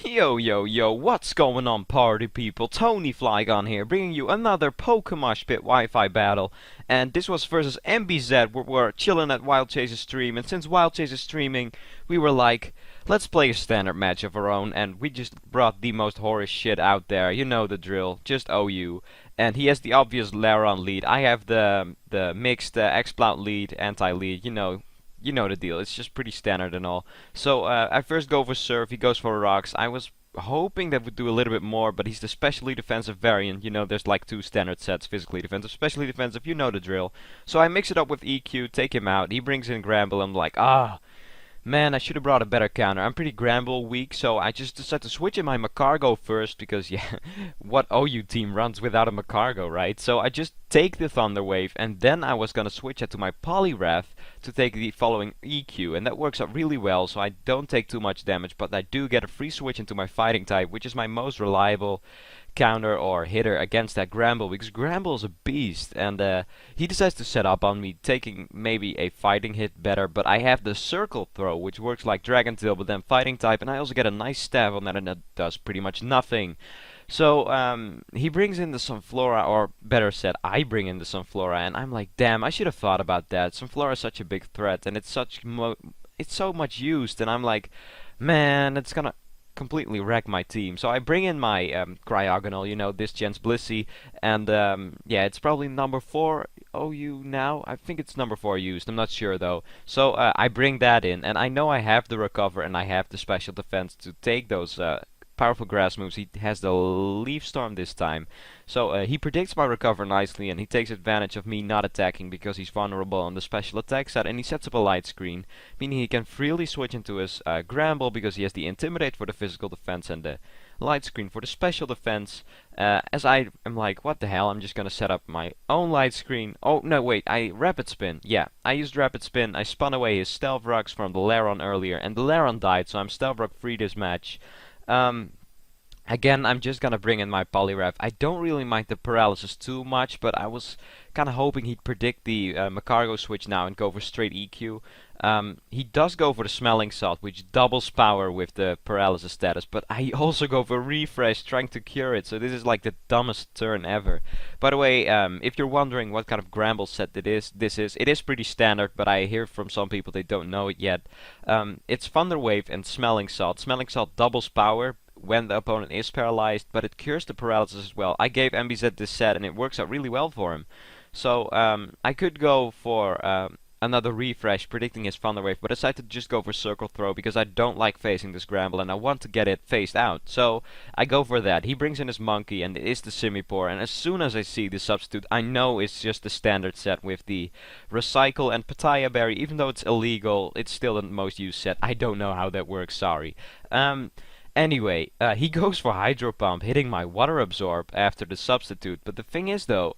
Yo yo yo, what's going on party people? TonyFlygon here, bringing you another PokeMoshPit Wi-Fi battle. And this was versus NBZ, we're chilling at Wild Chase's stream, and since Wild Chase is streaming, we were like, let's play a standard match of our own, and we just brought the most horrid shit out there, you know the drill, just OU. And he has the obvious Laron lead, I have the mixed X-Plout lead, anti-lead, you know the deal. It's just pretty standard and all. So I first go for Surf. He goes for Rocks. I was hoping that would do a little bit more, but he's the specially defensive variant. You know, there's like two standard sets: physically defensive, specially defensive. You know the drill. So I mix it up with EQ, take him out. He brings in Granbull. I'm like, man, I should have brought a better counter. I'm pretty Granbull weak, so I just decided to switch in my Macargo first because, yeah, what OU team runs without a Macargo, right? So I just take the Thunder Wave, and then I was gonna switch it to my Poliwrath to take the following EQ, and that works out really well, so I don't take too much damage, but I do get a free switch into my Fighting type, which is my most reliable counter or hitter against that Granbull, because Granbull is a beast, and he decides to set up on me, taking maybe a fighting hit better, but I have the circle throw, which works like Dragon Tail, but then fighting type, and I also get a nice stab on that, and that does pretty much nothing. So he brings in the Sunflora, or better said, I bring in the Sunflora, and I'm like, damn, I should have thought about that. Sunflora is such a big threat, and it's so much used, and I'm like, man, it's gonna completely wreck my team. So I bring in my Cryogonal, you know, this gen's Blissey, and yeah, it's probably number 4 OU now. I think it's number 4 used, I'm not sure though. So I bring that in, and I know I have the Recover and I have the Special Defense to take those powerful grass moves. He has the Leaf Storm this time. So he predicts my Recover nicely, and he takes advantage of me not attacking because he's vulnerable on the special attack side, and he sets up a light screen, meaning he can freely switch into his Granbull because he has the Intimidate for the physical defense and the light screen for the special defense. As I am like, what the hell, I'm just gonna set up my own light screen. Oh no, wait, I Rapid Spin. Yeah, I used Rapid Spin. I spun away his Stealth Rocks from the Laron earlier, and the Laron died, so I'm Stealth Rock free this match. Again, I'm just gonna bring in my Poliwrath. I don't really mind the paralysis too much, but I was kinda hoping he'd predict the Macargo switch now and go for straight EQ. He does go for the Smelling Salt, which doubles power with the paralysis status, but I also go for Refresh, trying to cure it, so this is like the dumbest turn ever. By the way, if you're wondering what kind of Granbull set it is pretty standard, but I hear from some people they don't know it yet. It's Thunder Wave and Smelling Salt. Smelling Salt doubles power when the opponent is paralyzed, but it cures the paralysis as well. I gave MBZ this set, and it works out really well for him. So I could go for another refresh, predicting his Thunder Wave, but I decided to just go for Circle Throw because I don't like facing this Granbull, and I want to get it phased out. So I go for that. He brings in his Monkey, and it is the Simipour, and as soon as I see the substitute, I know it's just the standard set with the Recycle and Papaya Berry. Even though it's illegal, it's still the most used set. I don't know how that works, sorry. Anyway, he goes for Hydro Pump, hitting my Water Absorb after the substitute. But the thing is though,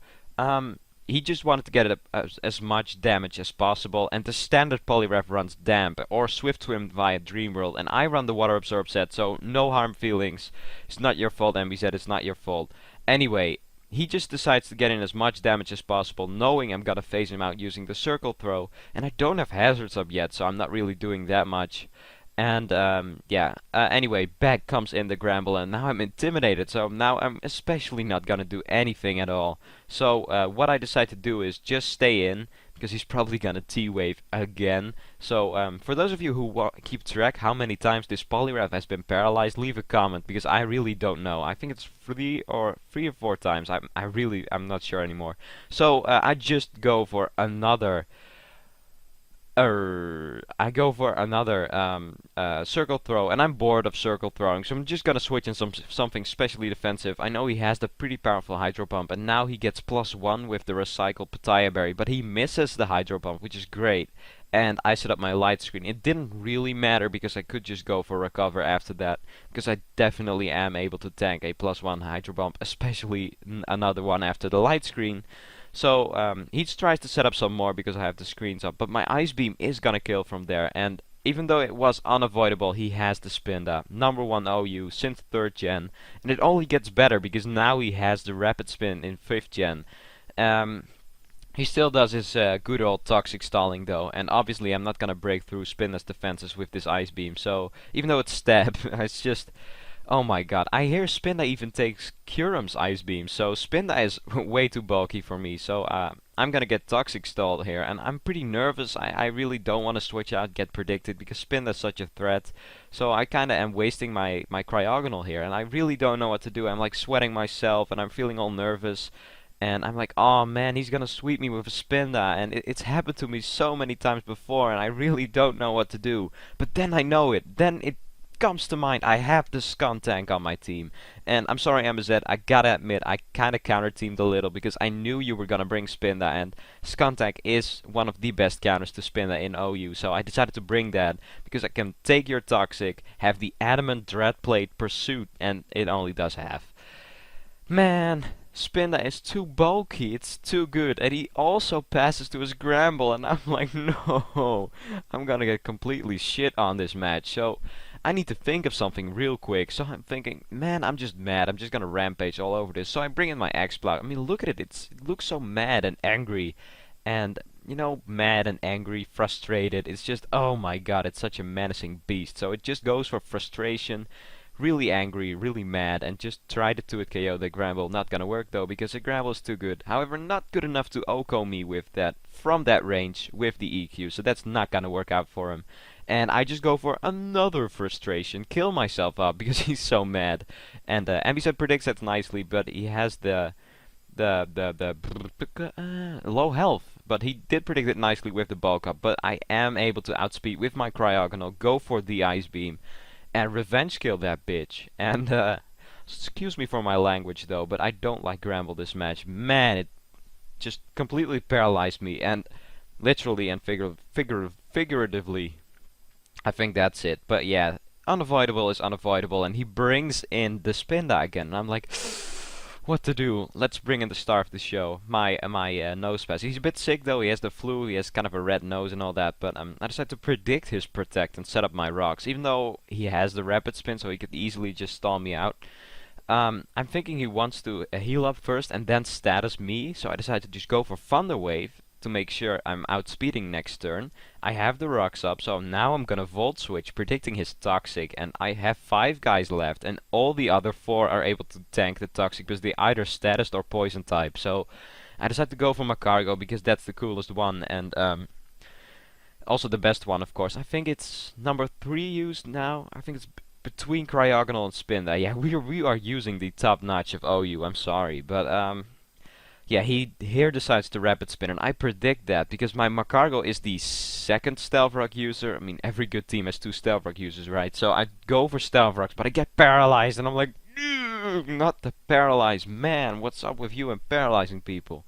he just wanted to get as much damage as possible, and the standard Poliwrath runs Damp or Swift Swim via Dream World, and I run the Water Absorb set, so no harm feelings. It's not your fault, MBZ, it's not your fault. Anyway, he just decides to get in as much damage as possible, knowing I'm gonna phase him out using the Circle Throw, and I don't have Hazards up yet, so I'm not really doing that much. And yeah, anyway, back comes in the Granbull, and now I'm intimidated, so now I'm especially not gonna do anything at all. So what I decide to do is just stay in, because he's probably gonna T-Wave again. So for those of you who keep track how many times this Poliwrath has been paralyzed, leave a comment, because I really don't know. I think it's 3 or 4 times. I'm not sure anymore. So I just go for another Circle Throw, and I'm bored of Circle Throwing, so I'm just gonna switch in something specially defensive. I know he has the pretty powerful Hydro Pump, and now he gets +1 with the Recycle Papaya Berry, but he misses the Hydro Pump, which is great. And I set up my light screen. It didn't really matter because I could just go for Recover after that, because I definitely am able to tank a +1 Hydro Pump, especially another one after the light screen. So he tries to set up some more because I have the screens up, but my Ice Beam is gonna kill from there, and even though it was unavoidable, he has the Spinda, number 1 OU since 3rd gen, and it only gets better because now he has the Rapid Spin in 5th gen. He still does his good old toxic stalling though, and obviously I'm not gonna break through Spinda's defenses with this Ice Beam, so even though it's stab, it's just Oh my god, I hear Spinda even takes Curum's Ice Beam, so Spinda is way too bulky for me, so I'm gonna get Toxic stalled here, and I'm pretty nervous. I really don't want to switch out, get predicted, because Spinda is such a threat, so I kinda am wasting my Cryogonal here, and I really don't know what to do. I'm like sweating myself, and I'm feeling all nervous, and I'm like, oh man, he's gonna sweep me with a Spinda, and it's happened to me so many times before, and I really don't know what to do. But then I know it, then it comes to mind, I have the Skuntank on my team. And I'm sorry, MBZ, I gotta admit, I kinda counter-teamed a little because I knew you were gonna bring Spinda, and Skuntank is one of the best counters to Spinda in OU, so I decided to bring that because I can take your Toxic, have the Adamant Dreadplate Pursuit, and it only does half. Man, Spinda is too bulky, it's too good, and he also passes to his Granbull, and I'm like, no, I'm gonna get completely shit on this match, so I need to think of something real quick. So I'm thinking, man, I'm just mad, I'm just gonna rampage all over this. So I bring in my X-Plow. I mean, look at it, it looks so mad and angry, and you know, mad and angry, frustrated, it's just, oh my god, it's such a menacing beast. So it just goes for frustration, really angry, really mad, and just tried to 2-hit KO the Granbull. Not gonna work though, because the Granbull is too good. However, not good enough to OHKO me with that, from that range, with the EQ, so that's not gonna work out for him. And I just go for another frustration, kill myself up, because he's so mad. And NBZ predicts that nicely, but he has the low health. But he did predict it nicely with the bulk up, but I am able to outspeed with my Cryogonal, go for the Ice Beam, and revenge kill that bitch. And excuse me for my language though, but I don't like Granbull this match. Man, it just completely paralyzed me, and literally and figuratively, I think that's it. But yeah, unavoidable is unavoidable, and he brings in the Spinda again. And I'm like, what to do? Let's bring in the star of the show, my nose pass. He's a bit sick though, he has the flu, he has kind of a red nose and all that, but I decided to predict his protect and set up my rocks, even though he has the rapid spin, so he could easily just stall me out. I'm thinking he wants to heal up first and then status me, so I decided to just go for Thunder Wave to make sure I'm outspeeding next turn. I have the rocks up, so now I'm gonna Volt Switch, predicting his Toxic, and I have 5 guys left, and all the other 4 are able to tank the Toxic because they either status or poison type. So I decided to go for my Cargo because that's the coolest one, and also the best one, of course. I think it's number 3 used now. I think it's between Cryogonal and Spinda. Yeah, we are using the top notch of OU. I'm sorry, but yeah, he here decides to rapid spin, and I predict that because my Macargo is the second Stealth Rock user. I mean, every good team has 2 Stealth Rock users, right? So I go for Stealth Rocks, but I get paralyzed, and I'm like, not the paralyzed man. What's up with you and paralyzing people?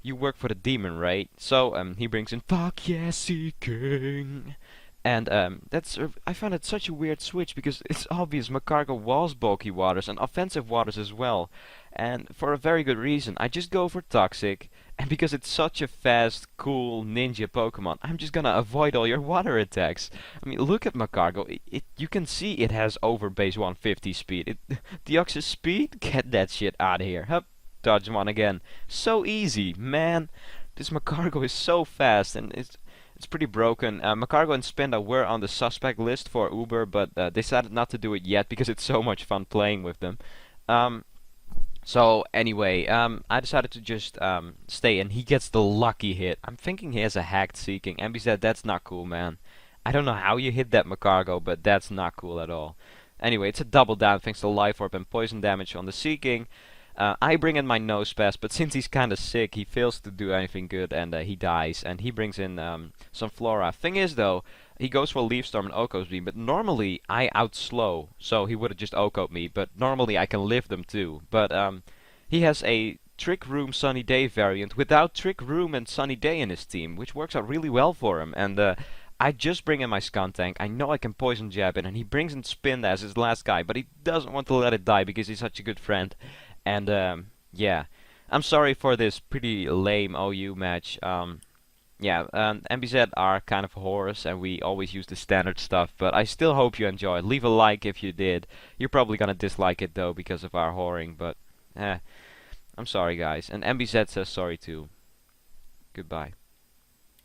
You work for the demon, right? So he brings in fuck yeah seeking. And that's I found it such a weird switch because it's obvious Macargo was bulky waters and offensive waters as well. And for a very good reason. I just go for Toxic, and because it's such a fast, cool ninja Pokemon, I'm just gonna avoid all your water attacks. I mean, look at Macargo. You can see it has over base 150 speed. Deoxys speed? Get that shit out of here. Hup, dodge one again. So easy, man. This Macargo is so fast, and it's pretty broken. Macargo and Spinda were on the suspect list for Uber, but decided not to do it yet because it's so much fun playing with them. So anyway, I decided to just stay, and he gets the lucky hit. I'm thinking he has a hacked Seeking. NBZ, that's not cool, man. I don't know how you hit that Macargo, but that's not cool at all. Anyway, it's a double down thanks to Life Orb and poison damage on the Seeking. I bring in my Nose Pass, but since he's kinda sick, he fails to do anything good, and he dies. And he brings in some Flora. Thing is, though, he goes for Leaf Storm and OHKO's Beam, but normally I outslow, so he would have just OHKO'd me, but normally I can live them too. But he has a Trick Room Sunny Day variant without Trick Room and Sunny Day in his team, which works out really well for him. And I just bring in my Skuntank. I know I can Poison Jab it, and he brings in Spinda as his last guy, but he doesn't want to let it die because he's such a good friend. And yeah, I'm sorry for this pretty lame OU match. Yeah, NBZ are kind of whores, and we always use the standard stuff, but I still hope you enjoyed. Leave a like if you did. You're probably gonna dislike it though because of our whoring, but I'm sorry guys. And NBZ says sorry too. Goodbye.